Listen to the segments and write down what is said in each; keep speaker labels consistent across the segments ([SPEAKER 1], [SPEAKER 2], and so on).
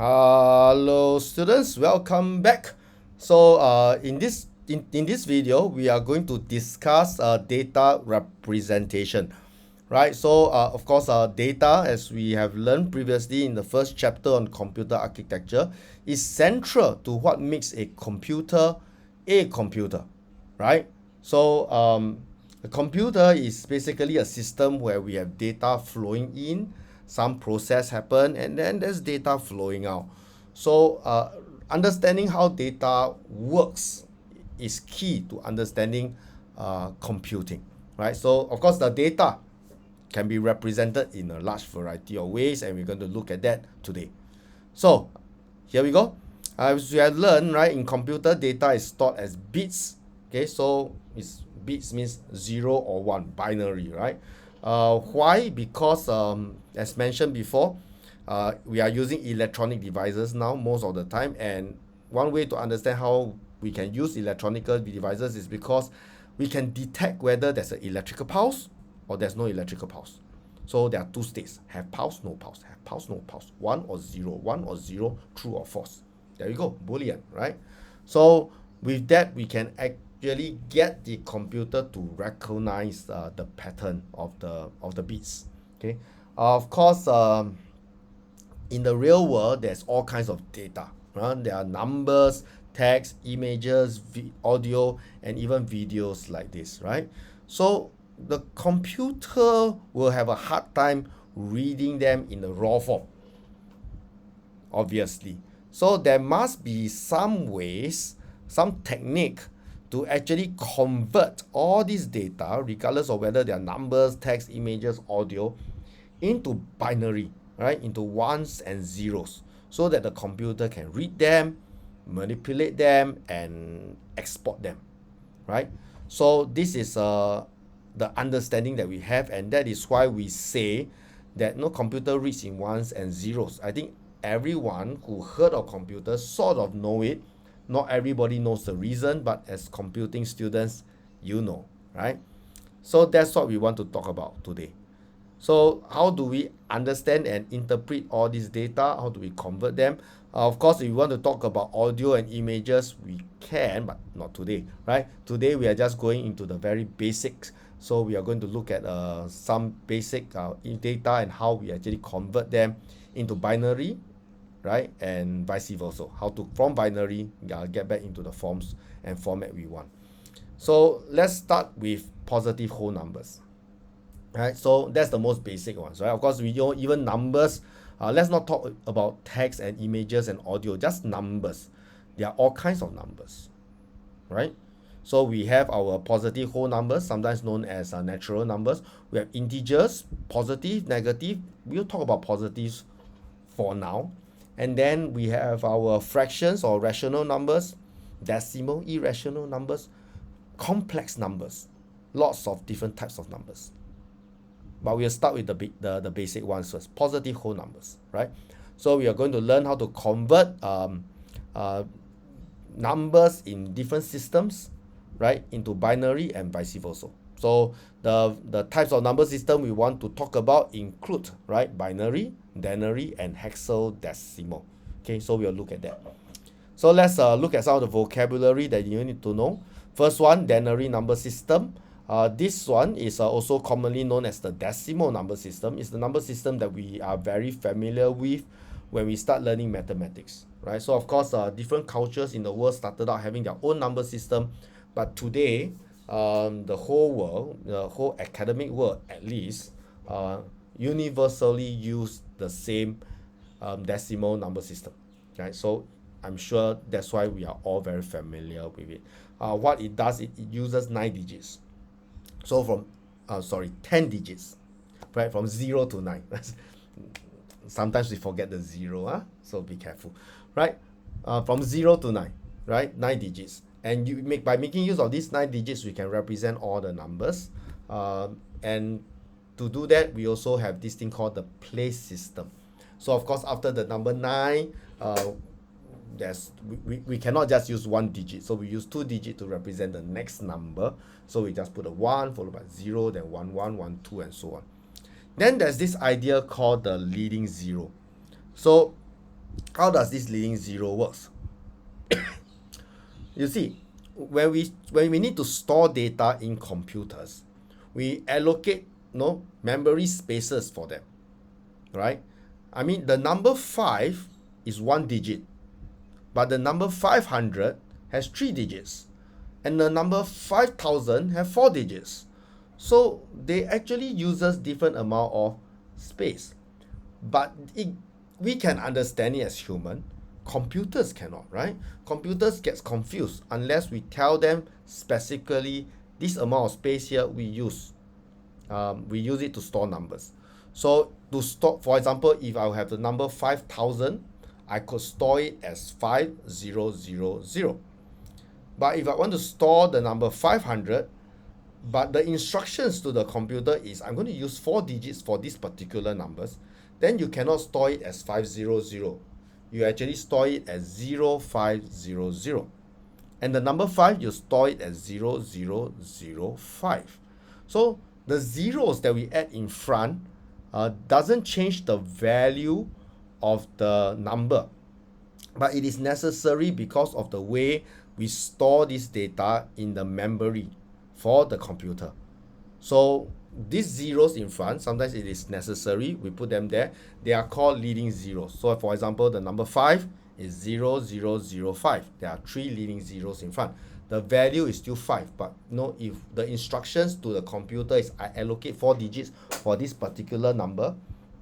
[SPEAKER 1] Hello students, welcome back. So in this video we are going to discuss data representation, right? Of course, data, as we have learned previously in the first chapter on computer architecture, is central to what makes a computer, right? A computer is basically a system where we have data flowing in, some process happen, and then there's data flowing out. Understanding how data works is key to understanding computing, right? So, of course, the data can be represented in a large variety of ways, and we're going to look at that today. So, here we go. As we have learned, right, in computer, data is stored as bits. Okay, so bits means 0 or 1, binary, right? Why? Because as mentioned before, we are using electronic devices now most of the time, and one way to understand how we can use electronical devices is because we can detect whether there's an electrical pulse or there's no electrical pulse. So there are two states: have pulse, no pulse; have pulse, no pulse; 1 or 0; 1 or 0, true or false. There you go, Boolean, right? So with that, we can actually get the computer to recognize the pattern of the bits. Okay, of course, in the real world, there's all kinds of data. Right? There are numbers, text, images, audio, and even videos like this, right? So the computer will have a hard time reading them in the raw form, obviously. So there must be some ways, some technique to actually convert all this data, regardless of whether they are numbers, text, images, audio, into binary, right? Into ones and zeros, so that the computer can read them, manipulate them, and export them, right? So this is the understanding that we have, and that is why we say that no computer reads in ones and zeros. I think everyone who heard of computers sort of know it. Not everybody knows the reason, but as computing students, you know, right? So that's what we want to talk about today. So how do we understand and interpret all this data? How do we convert them? Of course, if you want to talk about audio and images, we can, but not today, right? Today, we are just going into the very basics. So we are going to look at some basic data and how we actually convert them into binary, right? And vice versa. How to, from binary, get back into the forms and format we want. So let's start with positive whole numbers. Right, so that's the most basic ones, right? Of course, we know even numbers. Let's not talk about text and images and audio, just numbers. There are all kinds of numbers, right? So we have our positive whole numbers, sometimes known as natural numbers. We have integers, positive, negative. We'll talk about positives for now. And then we have our fractions or rational numbers, decimal, irrational numbers, complex numbers, lots of different types of numbers. But we'll start with the basic ones first, positive whole numbers, right? So we are going to learn how to convert numbers in different systems, right, into binary and vice versa. So the types of number system we want to talk about include, right, binary, denary, and hexadecimal. Okay, so we'll look at that. So let's look at some of the vocabulary that you need to know. First one, denary number system. This one is also commonly known as the decimal number system. It's the number system that we are very familiar with when we start learning mathematics, right? So of course, different cultures in the world started out having their own number system, but today, the whole world, the whole academic world at least, universally use the same decimal number system, right? So I'm sure that's why we are all very familiar with it. What it does, it uses 9 digits. So from 10 digits, right? From 0 to 9. Sometimes we forget the 0, huh? So be careful, right? From 0 to 9, right? 9 digits. And by making use of these 9 digits, we can represent all the numbers. And to do that, we also have this thing called the place system. So of course, after the number 9, we cannot just use 1 digit, so we use 2 digits to represent the next number. So we just put a 1 followed by 0, then 1 1 1 2, and so on. Then there's this idea called the leading zero. So How does this leading zero works? You see, when we need to store data in computers, we allocate memory spaces for them, right? I mean, the number 5 is one digit, but the number 500 has 3 digits, and the number 5000 have 4 digits. So they actually uses different amount of space, but we can understand it as human. Computers cannot, right? Computers gets confused unless we tell them specifically this amount of space here we use it to store numbers. So to store, for example, if I have the number 5000, I could store it as 5000. But if I want to store the number 500, but the instructions to the computer is I'm going to use 4 digits for these particular numbers, then you cannot store it as 500. You actually store it as 0500. And the number 5, you store it as 0005. So the zeros that we add in front doesn't change the value of the number, but it is necessary because of the way we store this data in the memory for the computer. So these zeros in front, sometimes it is necessary, we put them there. They are called leading zeros. So for example, the number 5 is 0005. There are 3 leading zeros in front. The value is still 5, but if the instructions to the computer is I allocate 4 digits for this particular number,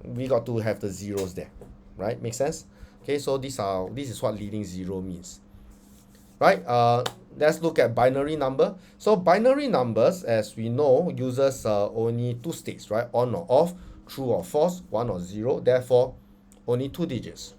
[SPEAKER 1] we got to have the zeros there, right? Make sense? Okay, so this is what leading zero means, right? Let's look at binary number. So binary numbers, as we know, uses only 2 states, right? On or off, true or false, 1 or 0. Therefore, only 2 digits.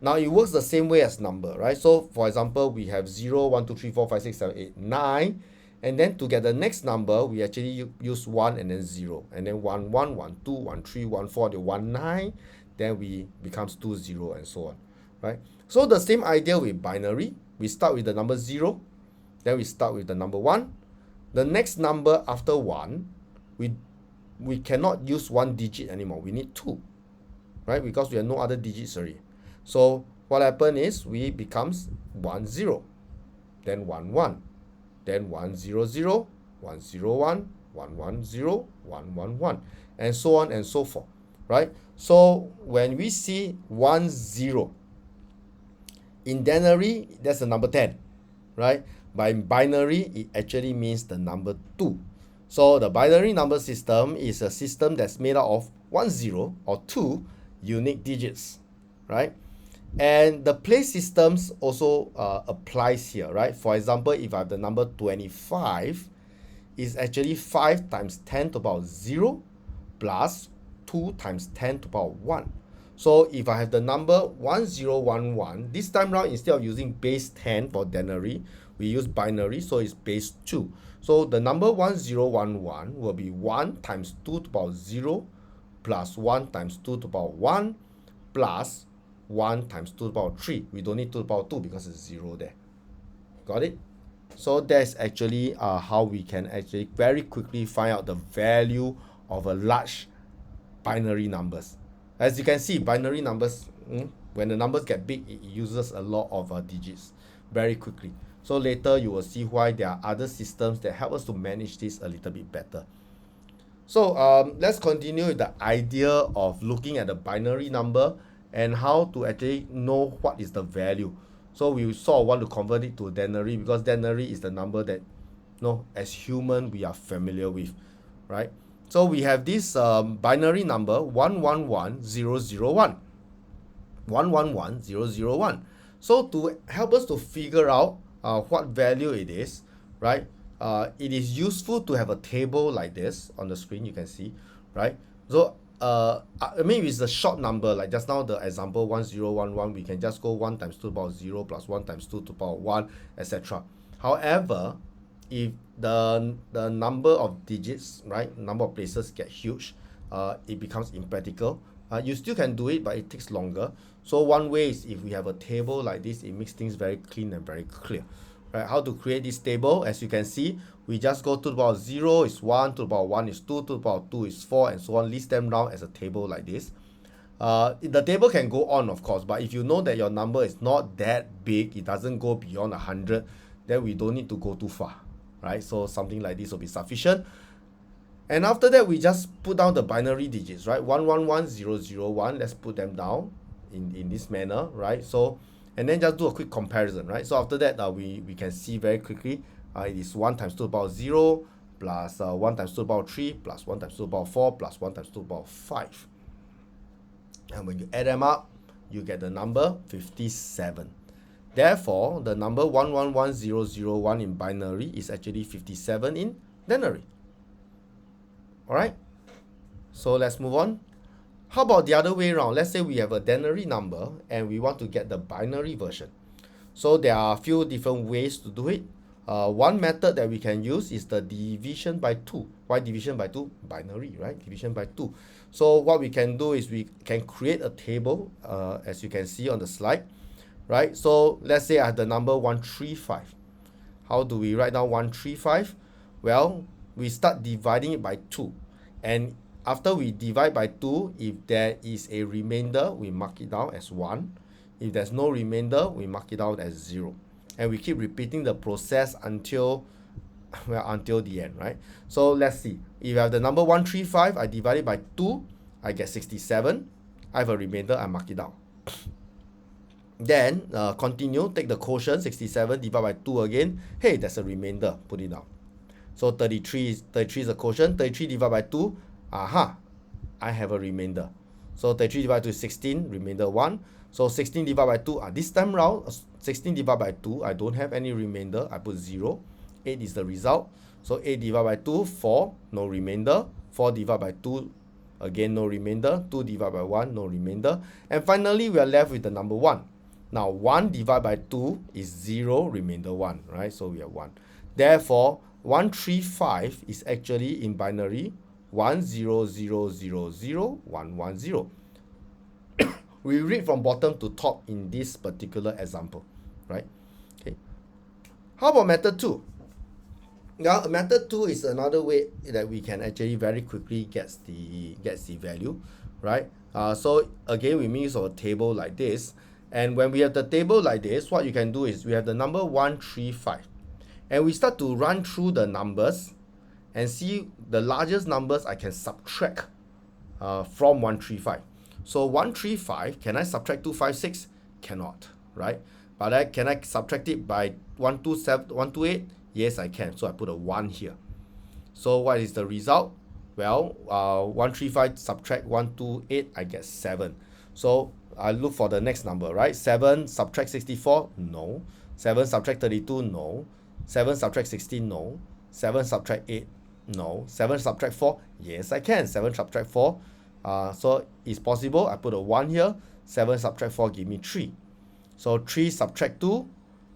[SPEAKER 1] Now it works the same way as number, right? So for example, we have 0, 1, 2, 3, 4, 5, 6, 7, 8, 9. And then to get the next number, we actually use 1 and then 0. And then 1, 1, 1, 2, 1, 3, 1, 4, the 1, 9. Then we becomes 2, 0, and so on, right? So the same idea with binary. We start with the number 0. Then we start with the number 1. The next number after 1, we cannot use 1 digit anymore. We need 2, right? Because we have no other digits already. So what happens is we becomes 1, 0, then 1, 1, then 1, 0, 0, 1, 0, 1, 1, 1, 0, 1, 1, 1, and so on and so forth, right? So when we see 1, 0, in denary, that's the number 10, right? By binary, it actually means the number 2. So the binary number system is a system that's made out of 1, 0 or 2 unique digits, right? And the place systems also applies here, right? For example, if I have the number 25, is actually 5 times 10 to the power 0 plus 2 times 10 to the power 1. So if I have the number 1011, this time round, instead of using base 10 for denary, we use binary, so it's base 2. So the number 1011 will be 1 times 2 to the power 0 plus 1 times 2 to the power 1 plus 1 times 2 to the power 3. We don't need 2 to the power 2 because it's 0 there. Got it? So that's actually how we can actually very quickly find out the value of a large binary numbers. As you can see, binary numbers, when the numbers get big, it uses a lot of digits very quickly. So later you will see why there are other systems that help us to manage this a little bit better. So let's continue with the idea of looking at the binary number and how to actually know what is the value. So we sort of want to convert it to denary, because denary is the number that as human we are familiar with, right? So we have this binary number 111001. 111001. So to help us to figure out what value it is, right? It is useful to have a table like this on the screen, you can see, right? So I mean, it's a short number, like just now the example 1011, we can just go 1 times 2 to the power 0 plus 1 times 2 to the power 1, etc. However, if the number of digits, right, number of places get huge, it becomes impractical. You still can do it, but it takes longer. So one way is if we have a table like this, it makes things very clean and very clear. Right? How to create this table? As you can see, we just go to the power 0 is 1, to the power 1 is 2, to the power 2 is 4, and so on. List them down as a table like this. The table can go on, of course, but if you know that your number is not that big, it doesn't go beyond 100, then we don't need to go too far, right? So something like this will be sufficient. And after that, we just put down the binary digits, right? 111001, let's put them down in this manner, right? So, and then just do a quick comparison, right? So after that, we can see very quickly, it is 1 times 2 to the power 0, plus 1 times 2 to the power 3, plus 1 times 2 to the power 4, plus 1 times 2 to the power 5. And when you add them up, you get the number 57. Therefore, the number 111001 in binary is actually 57 in denary. Alright, so let's move on. How about the other way around? Let's say we have a denary number and we want to get the binary version. So there are a few different ways to do it. One method that we can use is the division by 2. Why division by 2? Binary, right? Division by 2. So what we can do is we can create a table, as you can see on the slide, right? So let's say I have the number 135. How do we write down 135? Well, we start dividing it by 2. And after we divide by 2, if there is a remainder, we mark it down as 1. If there's no remainder, we mark it down as 0. And we keep repeating the process until the end, right? So let's see. If I have the number 135, I divide it by 2, I get 67. I have a remainder, I mark it down. Then continue, take the quotient, 67, divide by 2 again. Hey, there's a remainder, put it down. So 33 is a quotient, 33 divided by 2, I have a remainder. So 33 divided by 2 is 16, remainder 1. So 16 divided by 2, this time round, 16 divided by 2, I don't have any remainder, I put 0. 8 is the result. So 8 divided by 2, 4, no remainder. 4 divided by 2, again no remainder. 2 divided by 1, no remainder. And finally, we are left with the number 1. Now 1 divided by 2 is 0, remainder 1, right? So we have 1. Therefore, 135 is actually in binary 1000110. We read from bottom to top in this particular example, right? Okay. How about method 2? Now, method 2 is another way that we can actually very quickly get the value, right? So again, we use a table like this, and when we have the table like this, what you can do is we have the number 135. And we start to run through the numbers and see the largest numbers I can subtract from 135. So 135, can I subtract 256? Cannot, right? But can I subtract it by 128? Yes, I can. So I put a 1 here. So what is the result? Well, 135 subtract 128, I get 7. So I look for the next number, right? 7 subtract 64? No. 7 subtract 32? No. 7 subtract 16? No. 7 subtract 8? No. 7 subtract 4? Yes, I can. 7 subtract 4. So it's possible. I put a 1 here. 7 subtract 4 give me 3. So 3 subtract 2?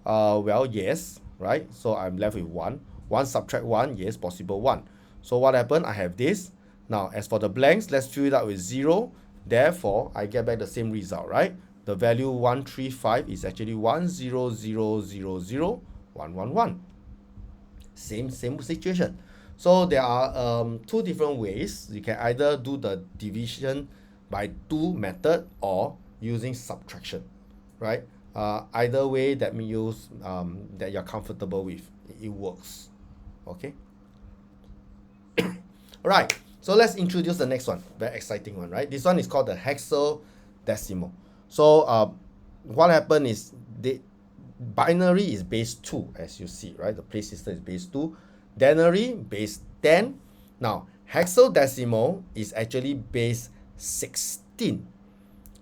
[SPEAKER 1] Well, yes, right? So I'm left with 1. 1 subtract 1? Yes, possible 1. So what happened? I have this. Now, as for the blanks, let's fill it out with 0. Therefore, I get back the same result, right? The value 135 is actually 100000111. Same situation. So there are two different ways. You can either do the division by 2 method or using subtraction, right? Either way that means that you're comfortable with, it works. Okay. All right. So let's introduce the next one. Very exciting one, right? This one is called the hexadecimal. So what happened is the binary is base 2, as you see, right? The place system is base 2. Denary, base 10. Now, hexadecimal is actually base 16,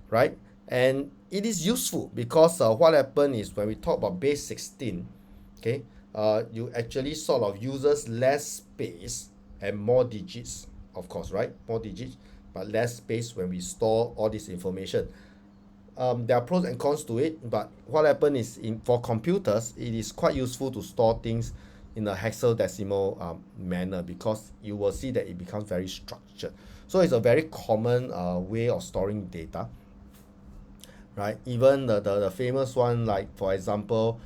[SPEAKER 1] right? And it is useful because what happened is when we talk about base 16, okay, you actually sort of uses less space and more digits, of course, right? More digits, but less space when we store all this information. There are pros and cons to it, but what happened is for computers, it is quite useful to store things in a hexadecimal manner because you will see that it becomes very structured. So it's a very common way of storing data, right? Even the famous one, like for example,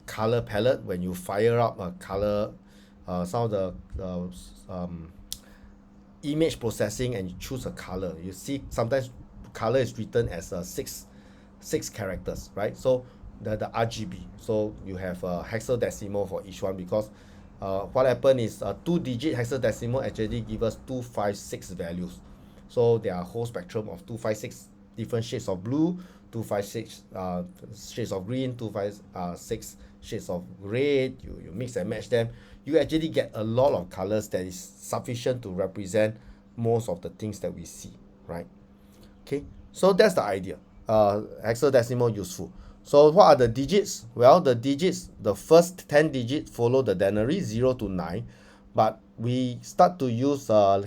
[SPEAKER 1] color palette, when you fire up a color, some of the image processing and you choose a color, you see sometimes color is written as six characters, right? So the RGB. So you have a hexadecimal for each one, because what happened is a 2-digit hexadecimal actually give us 256 values. So there are a whole spectrum of 256 different shades of blue, 256 shades of green, 256 shades of red. You mix and match them, you actually get a lot of colors that is sufficient to represent most of the things that we see, right? Okay, so that's the idea. Hexadecimal useful. So what are the digits? Well, the digits, the first 10 digits follow the denary 0 to 9, but we start to use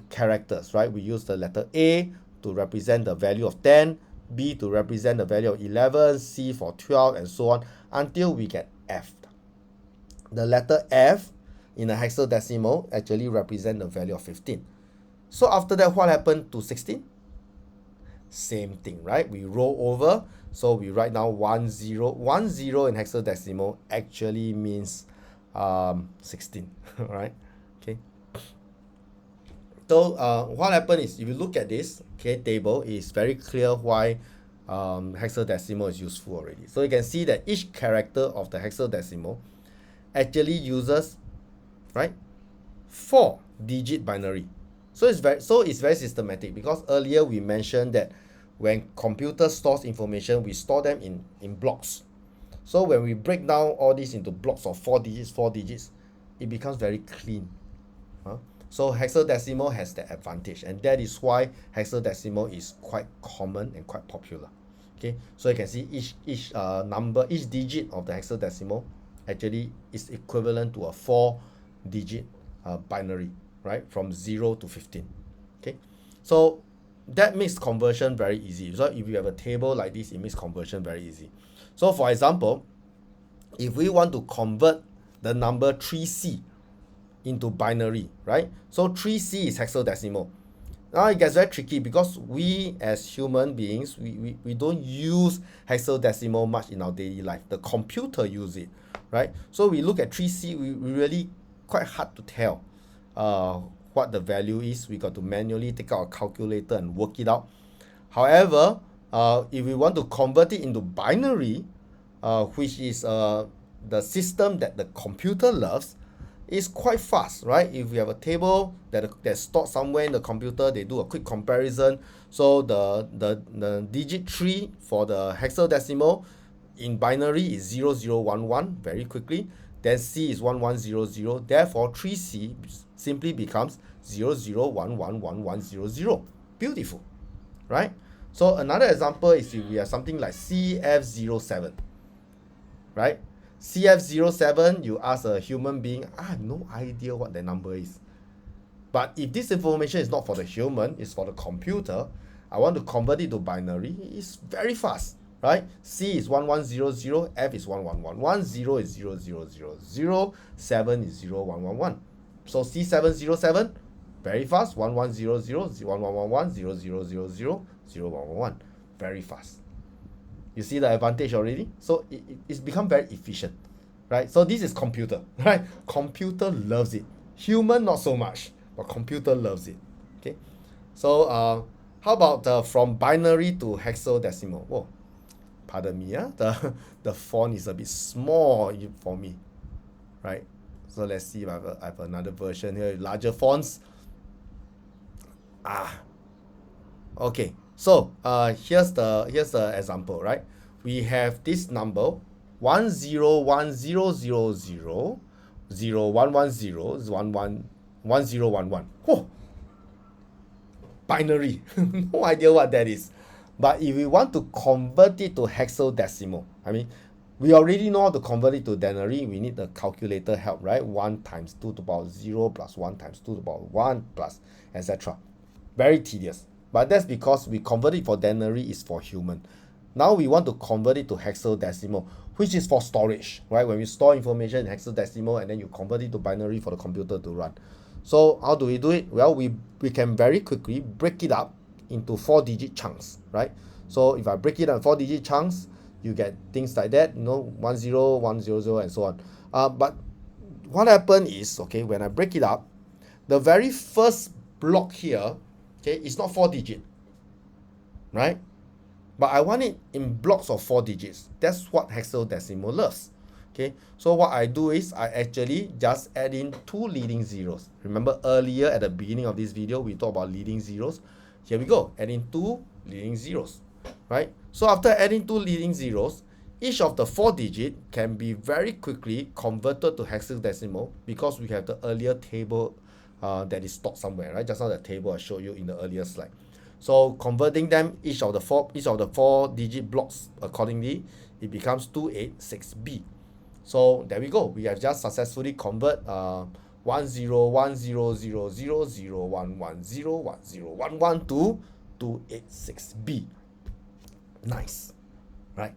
[SPEAKER 1] characters, right? We use the letter A to represent the value of 10, B to represent the value of 11, C for 12, and so on until we get F. The letter F in a hexadecimal actually represent the value of 15. So after that, what happened to 16? Same thing, right? We roll over, so we write down 10. 10 in hexadecimal actually means 16, right? Okay. So what happened is, if you look at this table, it's very clear why hexadecimal is useful already. So you can see that each character of the hexadecimal actually uses, right, 4-digit binary. So it's very systematic, because earlier we mentioned that when computer stores information, we store them in blocks. So when we break down all this into blocks of 4 digits, it becomes very clean. So hexadecimal has that advantage, and that is why hexadecimal is quite common and quite popular. Okay, so you can see each digit of the hexadecimal actually is equivalent to a 4-digit binary, right, from 0 to 15. Okay, so that makes conversion very easy. So if you have a table like this, it makes conversion very easy. So for example, if we want to convert the number 3C into binary, right? So 3C is hexadecimal. Now it gets very tricky, because we as human beings, we don't use hexadecimal much in our daily life. The computer use it, right? So we look at 3C, we really quite hard to tell what the value is. We got to manually take out a calculator and work it out. However, if we want to convert it into binary, which is the system that the computer loves, is quite fast, right? If we have a table that's stored somewhere in the computer, they do a quick comparison. So the digit 3 for the hexadecimal in binary is 0011 very quickly. Then C is 1100. Therefore, 3C simply becomes 00111100. Beautiful, right? So another example is if we have something like CF07, right? CF07, you ask a human being, I have no idea what the number is. But if this information is not for the human, it's for the computer, I want to convert it to binary, it's very fast, right? C is 1100, F is 1111, 0 is 0000, 7 is 0111. So C707, very fast, 1100, 1111, 0000, 0111, very fast. You see the advantage already? So it's become very efficient, right? So this is computer, right? Computer loves it. Human not so much, but computer loves it. Okay. So how about from binary to hexadecimal? Whoa, pardon me, the font is a bit small for me, right? So let's see if I have another version here, larger fonts. Okay. So here's the example, right? We have this number 101000011011. Whoa, binary. No idea what that is. But if we want to convert it to hexadecimal, I mean, we already know how to convert it to denary. We need the calculator help, right? 1 times 2 to the power 0 plus 1 times 2 to the power 1 plus etc. Very tedious. But that's because we convert it for denary is for human. Now we want to convert it to hexadecimal, which is for storage, right? When we store information in hexadecimal and then you convert it to binary for the computer to run. So how do we do it? Well, we can very quickly break it up into 4-digit chunks, right? So if I break it into 4-digit chunks, you get things like that, 10, 100, and so on. But what happened is, okay, when I break it up, the very first block here, okay, it's not 4-digit, right? but I want it in blocks of 4 digits. That's what hexadecimal loves. Okay, so what I do is I actually just add in 2 leading zeros. Remember earlier at the beginning of this video, we talked about leading zeros. Here we go, adding 2 leading zeros, right? So after adding 2 leading zeros, each of the 4 digit can be very quickly converted to hexadecimal because we have the earlier table that is stored somewhere, right? Just now the table I showed you in the earlier slide. So converting them, each of the four digit blocks accordingly, it becomes 286B. So there we go. We have just successfully convert 1010000110110111 to 286B. Nice, right?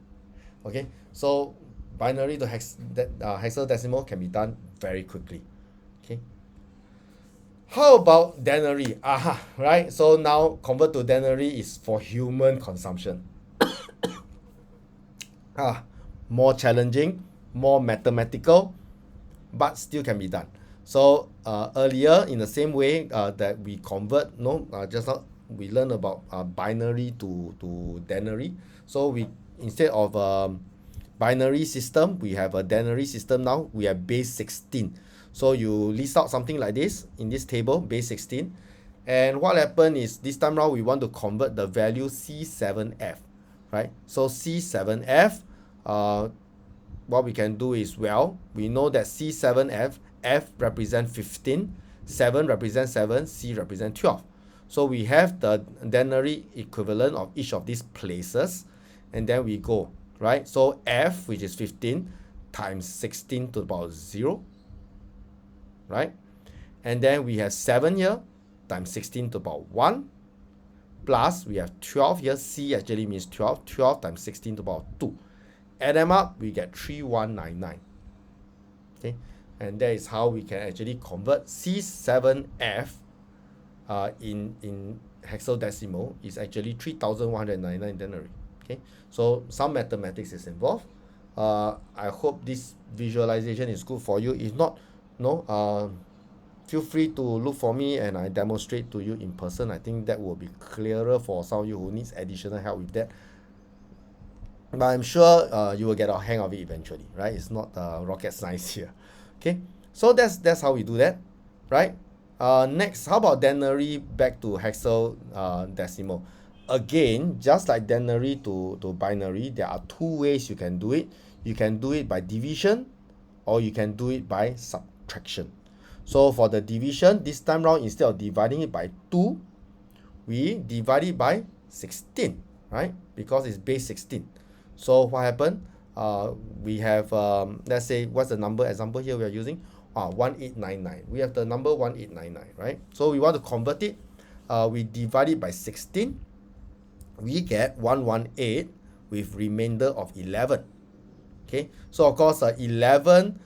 [SPEAKER 1] Okay, so binary to hexadecimal can be done very quickly. Okay. How about denary? Aha, right? So now convert to denary is for human consumption. More challenging, more mathematical, but still can be done. So earlier, in the same way that we convert, just now we learned about binary to denary. So we, instead of binary system, we have a denary system now. We have base 16. So you list out something like this in this table, base 16. And what happened is this time round, we want to convert the value C7F, right? So C7F, what we can do is, well, we know that C7F, F represents 15, 7 represents 7, C represents 12. So we have the denary equivalent of each of these places, and then we go, right? So F, which is 15, times 16 to the power 0, right? And then we have 7 here, times 16 to the power 1, plus we have 12 here. C actually means 12. 12 times 16 to the power 2. Add them up, we get 3199. Okay, and that is how we can actually convert C7F in hexadecimal is actually 3199 denary. Okay, so some mathematics is involved. I hope this visualization is good for you. If not, feel free to look for me and I demonstrate to you in person. I think that will be clearer for some of you who needs additional help with that. But I'm sure you will get a hang of it eventually, right? It's not rocket science here. Okay, so that's how we do that, right? Next, how about denary back to hexadecimal? Again, just like denary to binary, there are 2 ways you can do it. You can do it by division, or you can do it by subtraction. So for the division, this time round, instead of dividing it by 2, we divide it by 16, right? Because it's base 16. So what happened? We have, let's say, what's the number example here we are using? 1899. We have the number 1899, right? So we want to convert it. We divide it by 16. We get 118 with remainder of 11. Okay, so of course 11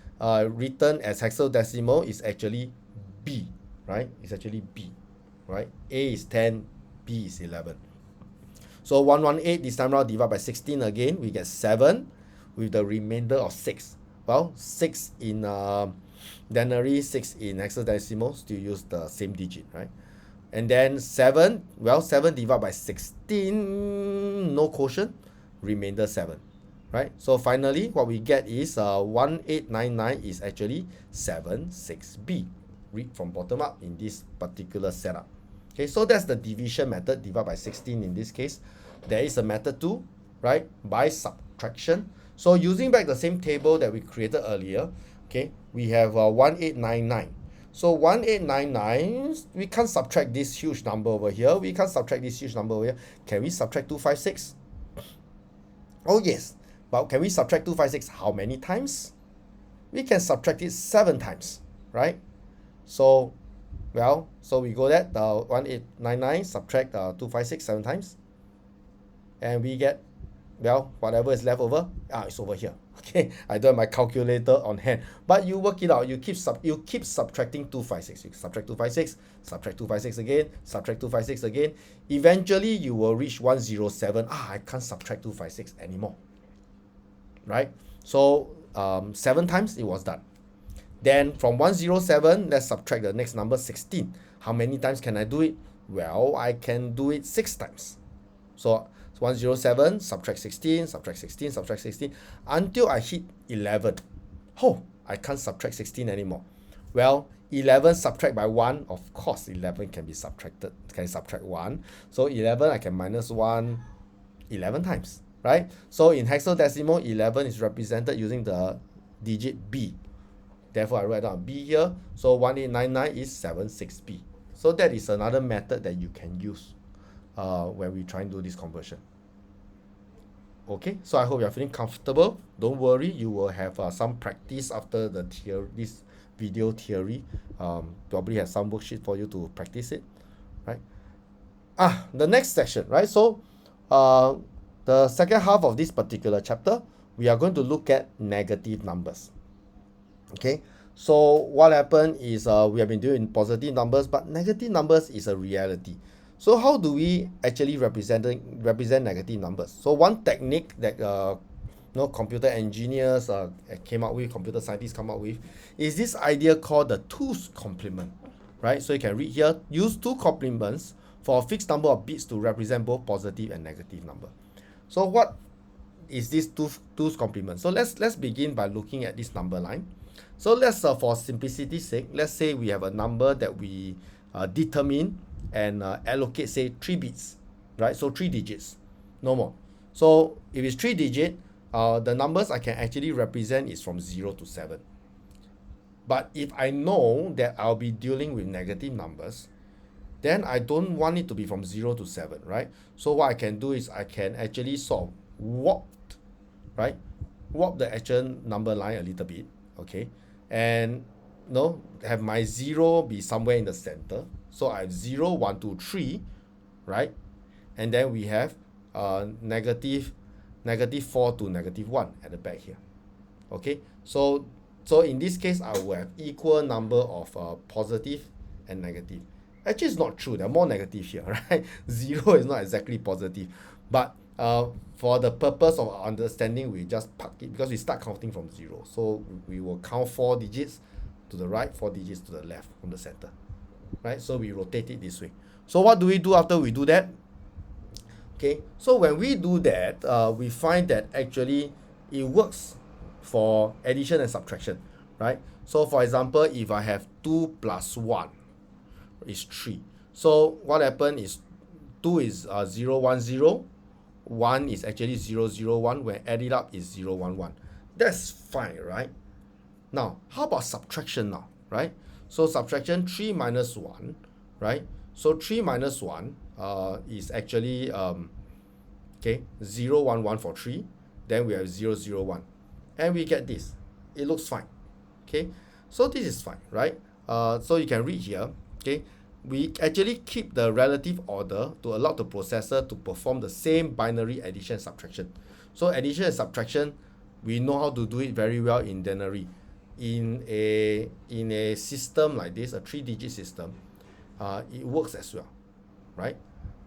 [SPEAKER 1] written as hexadecimal is actually B, right? It's actually B, right? A is 10, B is 11. So 118 this time around divided by 16 again, we get 7 with the remainder of 6. Well, 6 in denary, 6 in hexadecimal, still use the same digit, right? And then 7, well, 7 divided by 16, no quotient, remainder 7, right? So finally, what we get is 1899 is actually 76B. Read from bottom up in this particular setup. Okay, so that's the division method, divide by 16 in this case. There is a method too, right? By subtraction. So using back the same table that we created earlier, okay, we have 1899. So 1899, we can't subtract this huge number over here. We can't subtract this huge number over here. Can we subtract 256? Oh yes, but can we subtract 256 how many times? We can subtract it 7 times, right? So, well, so we go that 1899 subtract 256 7 times, and we get, well, whatever is left over, it's over here. Okay, I don't have my calculator on hand, but you work it out. You keep subtracting 256. You subtract 256, subtract 256 again, subtract 256 again. Eventually, you will reach 107. I can't subtract 256 anymore, right? So 7 times it was done. Then from 107, let's subtract the next number, 16. How many times can I do it? Well, I can do it 6 times. So 107, subtract 16, subtract 16, subtract 16, until I hit 11. Oh, I can't subtract 16 anymore. Well, 11 subtract by 1, of course 11 can be subtracted, can subtract 1. So 11 I can minus 1 11 times, right? So in hexadecimal, 11 is represented using the digit B. Therefore, I write down B here. So 1899 is 76B. So that is another method that you can use when we try and do this conversion. Okay, so I hope you're feeling comfortable. Don't worry, you will have some practice after the theory, this video theory. Probably have some worksheet for you to practice it, right? The next section, right? So the second half of this particular chapter, we are going to look at negative numbers. Okay, so what happened is we have been doing positive numbers, but negative numbers is a reality. So how do we actually represent negative numbers? So one technique that computer engineers came up with, computer scientists come up with, is this idea called the 2's complement, right? So you can read here, use 2 complements for a fixed number of bits to represent both positive and negative number. So what is this 2's complement? So let's begin by looking at this number line. So let's for simplicity's sake, let's say we have a number that we determine and allocate, say 3 bits, right? So 3 digits, no more. So if it's 3 digit, the numbers I can actually represent is from 0 to 7. But if I know that I'll be dealing with negative numbers, then I don't want it to be from 0 to 7, right? So what I can do is I can actually sort of warp the actual number line a little bit, okay? And have my 0 be somewhere in the center. So I have 0, 1, 2, 3, right? And then we have negative 4 to negative 1 at the back here. Okay, so in this case, I will have equal number of positive and negative. Actually, it's not true. There are more negative here, right? 0 is not exactly positive. But for the purpose of understanding, we just park it because we start counting from 0. So we will count 4 digits to the right, 4 digits to the left from the center, right? So we rotate it this way. So what do we do after we do that? Okay, so when we do that, we find that actually it works for addition and subtraction, right? So for example, if I have 2 plus 1 is 3. So what happened is 2 is 0, 1, 0. 1 is actually 0, 0, 1. When added up is 0, 1, 1. That's fine, right? Now, how about subtraction now, right? So subtraction 3 minus 1, right? So 3 minus 1 is actually 0, 1, 1 for 3. Then we have 0, 0, 1. And we get this. It looks fine. Okay, so this is fine, right? So you can read here, okay? We actually keep the relative order to allow the processor to perform the same binary addition and subtraction. So addition and subtraction, we know how to do it very well in denary. In a system like this, a 3-digit system, it works as well, right?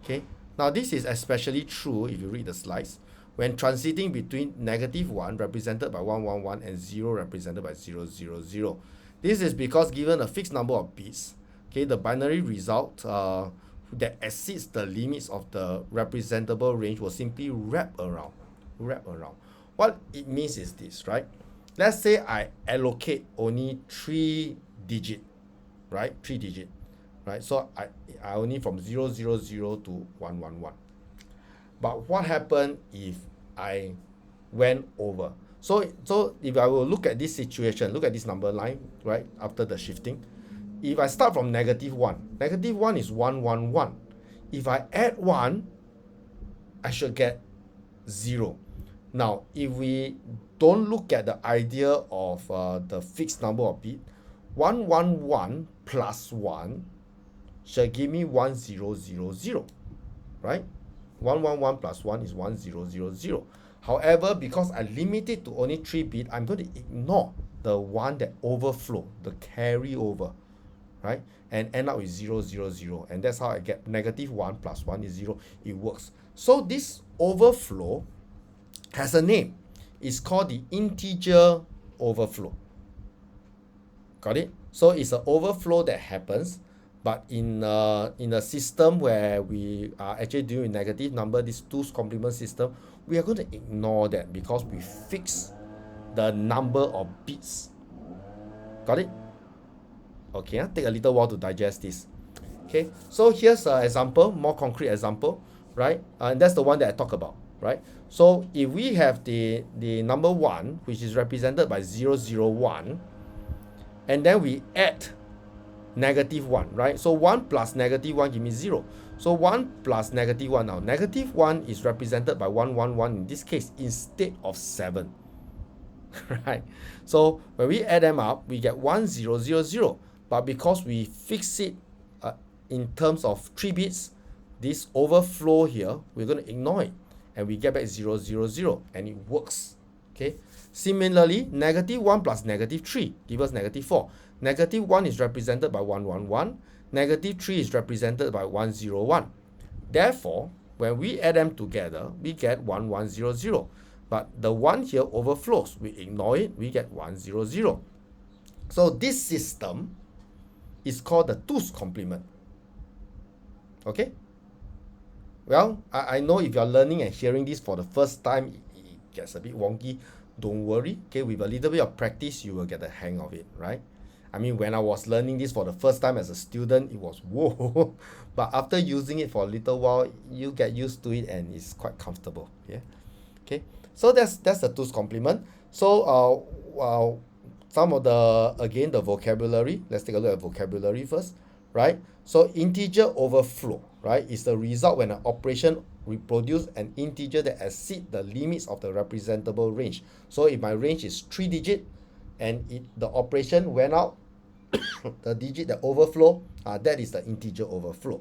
[SPEAKER 1] Okay, now this is especially true if you read the slides when transiting between -1 represented by 1, 1, 1 and 0 represented by 0, 0, 0. This is because given a fixed number of bits, okay, the binary result that exceeds the limits of the representable range will simply wrap around. What it means is this, right? Let's say I allocate only 3 digit, right? 3 digit, right? So I only from 0, 0, 0 to 1, 1, 1. But what happened if I went over? So if I will look at this situation, look at this number line, right? After the shifting, if I start from -1 is 1, 1, 1. If I add 1, I should get 0. Now, if we don't look at the idea of the fixed number of bit, 1, 1, 1 plus 1 should give me 1, 0, 0, 0, right? 1, 1, 1 plus 1 is 1, 0, 0, 0. However, because I limit it to only 3 bit, I'm going to ignore the one that overflow, the carry over, right? And end up with 0, 0, 0. And that's how I get -1 plus 1 is 0. It works. So this overflow has a name. It's called the integer overflow. Got it? So it's an overflow that happens But in a system where we are actually dealing with negative number, this two's complement system, we are going to ignore that because we fix the number of bits. Got it? Okay, take a little while to digest this. Okay, so here's an example, more concrete example, right? And that's the one that I talk about, right? So if we have the number 1, which is represented by 001, and then we add -1, right? So 1 plus -1 give me 0. So 1 plus -1 now. -1 is represented by 111 in this case instead of 7. Right? So when we add them up, we get 1000. But because we fix it in terms of 3 bits, this overflow here, we're going to ignore it. And we get back 000 and it works. Okay. Similarly, -1 plus -3 give us -4. -1 is represented by 111. -3 is represented by 101. Therefore, when we add them together, we get 1100. But the 1 here overflows. We ignore it, we get 100. So this system is called the 2's complement. Okay? Well, I know if you're learning and hearing this for the first time, it gets a bit wonky. Don't worry. Okay, with a little bit of practice, you will get the hang of it, right? I mean, when I was learning this for the first time as a student, it was whoa. But after using it for a little while, you get used to it and it's quite comfortable. Yeah. Okay. So that's the 2's complement. So some of the vocabulary. Let's take a look at vocabulary first, right? So integer overflow, right, is the result when an operation reproduce an integer that exceeds the limits of the representable range. So if my range is 3 digit and the operation went out, the digit that overflow, that is the integer overflow,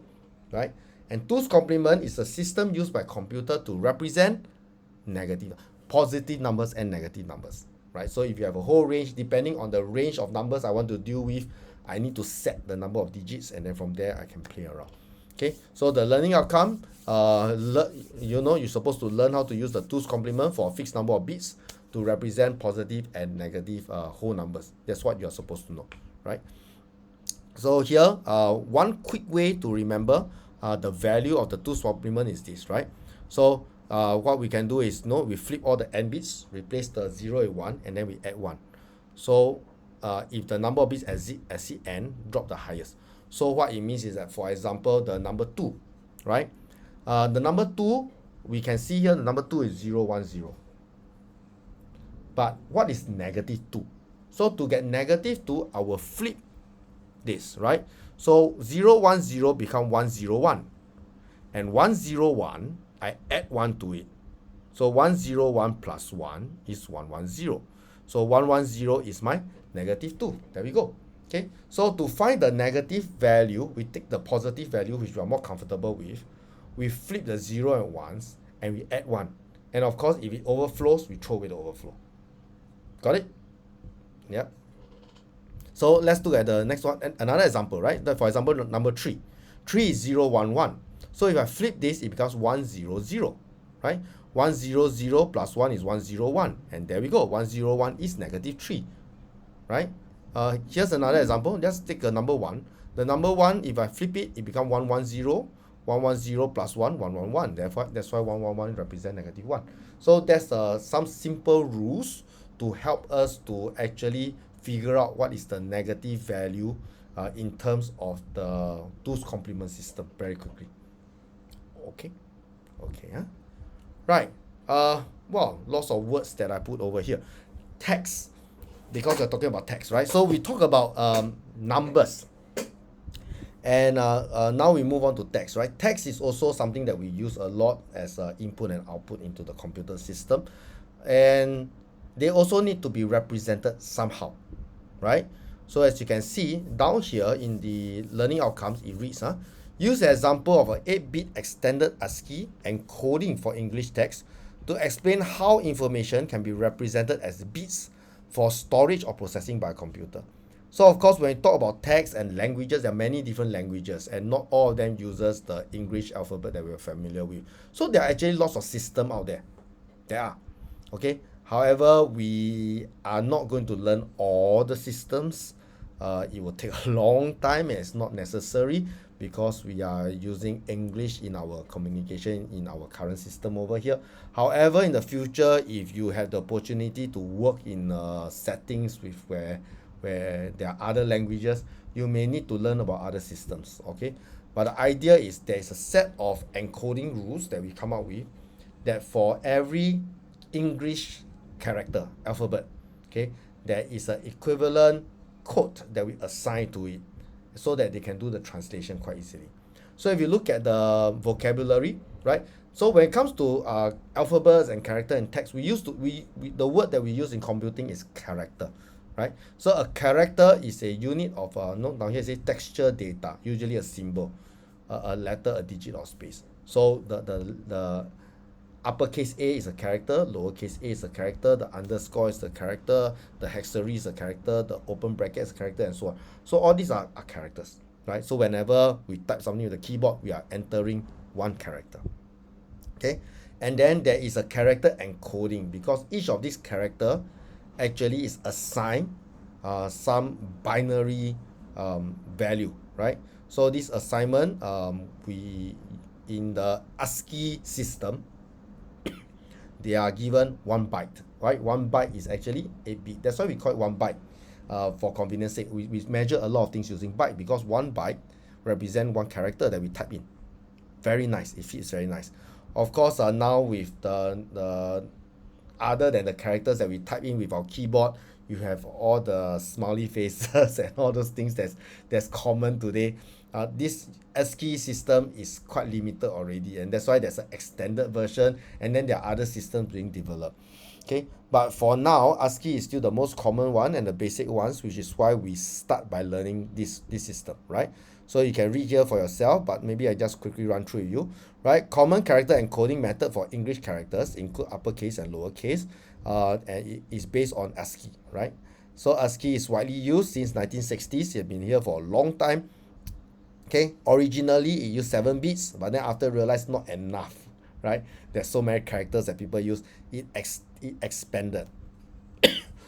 [SPEAKER 1] right? And 2's complement is a system used by computer to represent positive numbers and negative numbers, right? So if you have a whole range, depending on the range of numbers I want to deal with, I need to set the number of digits, and then from there I can play around. Okay, so the learning outcome, you're supposed to learn how to use the 2's complement for a fixed number of bits to represent positive and negative whole numbers. That's what you're supposed to know, right? So here, one quick way to remember the value of the 2's complement is this, right? So what we can do is, we flip all the n bits, replace the 0 with 1, and then we add 1. So if the number of bits exceed n, drop the highest. So what it means is that, for example, the number 2, right? The number 2, we can see here the number 2 is 010. But what is -2? So to get -2, I will flip this, right? So 010 become 101. And 101, I add 1 to it. So 101 plus 1 is 110. So 110 is my -2. There we go. Okay, so to find the negative value, we take the positive value, which we are more comfortable with. We flip the 0 and 1s, and we add 1. And of course, if it overflows, we throw away the overflow. Got it? Yep. So let's look at the next one. Another example, right? For example, number 3. 3 is 011. So if I flip this, it becomes 100, right? 100 plus 1 is 101. And there we go. 101 is -3, right? Here's another example. Let's take a number 1. The number 1, if I flip it, it becomes 110. 110 plus 1, 111. Therefore, that's why 111 represents -1. So that's some simple rules to help us to actually figure out what is the negative value in terms of the 2's complement system very quickly. Okay. Right. Well, lots of words that I put over here. Text. Because we're talking about text, right? So we talk about numbers. And now we move on to text, right? Text is also something that we use a lot as input and output into the computer system. And they also need to be represented somehow, right? So as you can see down here in the learning outcomes, it reads, use the example of an 8-bit extended ASCII encoding for English text to explain how information can be represented as bits for storage or processing by a computer. So of course, when we talk about text and languages, there are many different languages, and not all of them uses the English alphabet that we're familiar with. So there are actually lots of systems out there. There are. Okay. However, we are not going to learn all the systems It will take a long time, and it's not necessary because we are using English in our communication in our current system over here. However, in the future, if you have the opportunity to work in settings with where there are other languages, you may need to learn about other systems. Okay, but the idea is there is a set of encoding rules that we come up with, that for every English character alphabet, okay, there is an equivalent code that we assign to it, so that they can do the translation quite easily. So if you look at the vocabulary, right? So when it comes to alphabets and character and text, we used to we the word that we use in computing is character, right? So a character is a unit of note down here, say texture data, usually a symbol, a letter, a digit, or space. So the uppercase A is a character, lowercase a is a character, the underscore is a character, the hexagon is a character, the open bracket is a character, and so on. So all these are characters, right? So whenever we type something with the keyboard, we are entering one character. Okay, and then there is a character encoding, because each of these character actually is assigned some binary value, right? So this assignment, we in the ASCII system, they are given 1 byte, right? 1 byte is actually 8 bit. That's why we call it 1 byte. For convenience sake, we measure a lot of things using byte, because 1 byte represent 1 character that we type in. Very nice. It fits very nice. Of course, now with the other than the characters that we type in with our keyboard, you have all the smiley faces and all those things that's common today. This ASCII system is quite limited already, and that's why there's an extended version, and then there are other systems being developed. Okay, but for now, ASCII is still the most common one and the basic ones, which is why we start by learning this system, right? So you can read here for yourself, but maybe I just quickly run through you, right? Common character encoding method for English characters include uppercase and lowercase, and it is based on ASCII, right? So ASCII is widely used since 1960s. It's been here for a long time. Okay, originally it used 7 bits, but then after realized not enough, right? There's so many characters that people use, it expanded.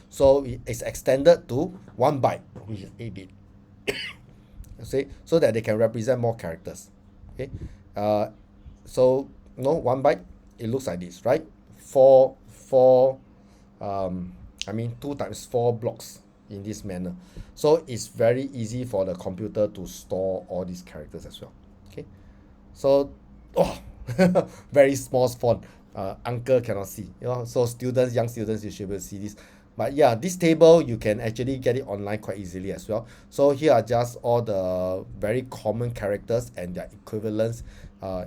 [SPEAKER 1] So it's extended to 1 byte, which is 8 bit. See, so that they can represent more characters. Okay, so 1 byte, it looks like this, right? 2 times 4 blocks in this manner. So it's very easy for the computer to store all these characters as well. Okay, so very small font, uncle cannot see, so students, young students, you should be able to see this. But yeah, this table you can actually get it online quite easily as well. So here are just all the very common characters and their equivalents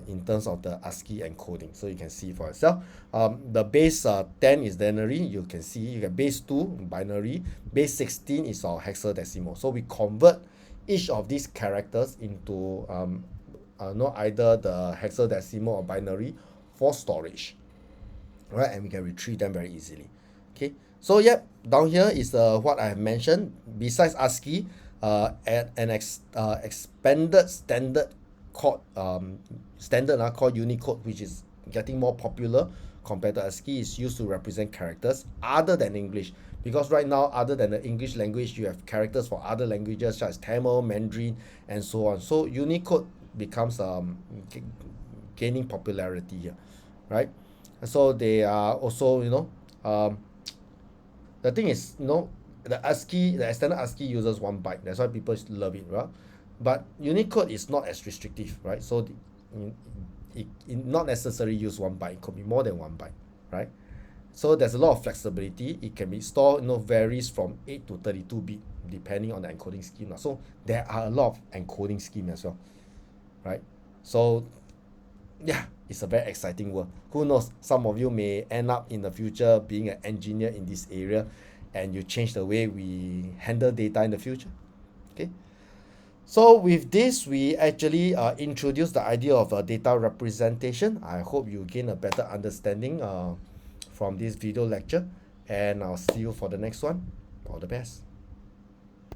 [SPEAKER 1] in terms of the ASCII encoding, so you can see for yourself. The base 10 is binary, you can see. You get base 2 binary, base 16 is our hexadecimal. So we convert each of these characters into either the hexadecimal or binary for storage, right? And we can retrieve them very easily. Okay, so yep, down here is what I have mentioned. Besides ASCII, an expanded standard called called Unicode, which is getting more popular compared to ASCII, is used to represent characters other than English. Because right now, other than the English language, you have characters for other languages such as Tamil, Mandarin, and so on. So Unicode becomes gaining popularity here, right? So they are also, the thing is, the extended ASCII uses 1 byte. That's why people love it, right? But Unicode is not as restrictive, right? So it not necessarily use 1 byte. It could be more than 1 byte, right? So there's a lot of flexibility. It can be stored, varies from 8 to 32 bit depending on the encoding scheme. So there are a lot of encoding scheme as well, right? So yeah, it's a very exciting world. Who knows, some of you may end up in the future being an engineer in this area, and you change the way we handle data in the future. Okay, so with this, we actually introduce the idea of data representation. I hope you gain a better understanding from this video lecture, and I'll see you for the next one. All the best.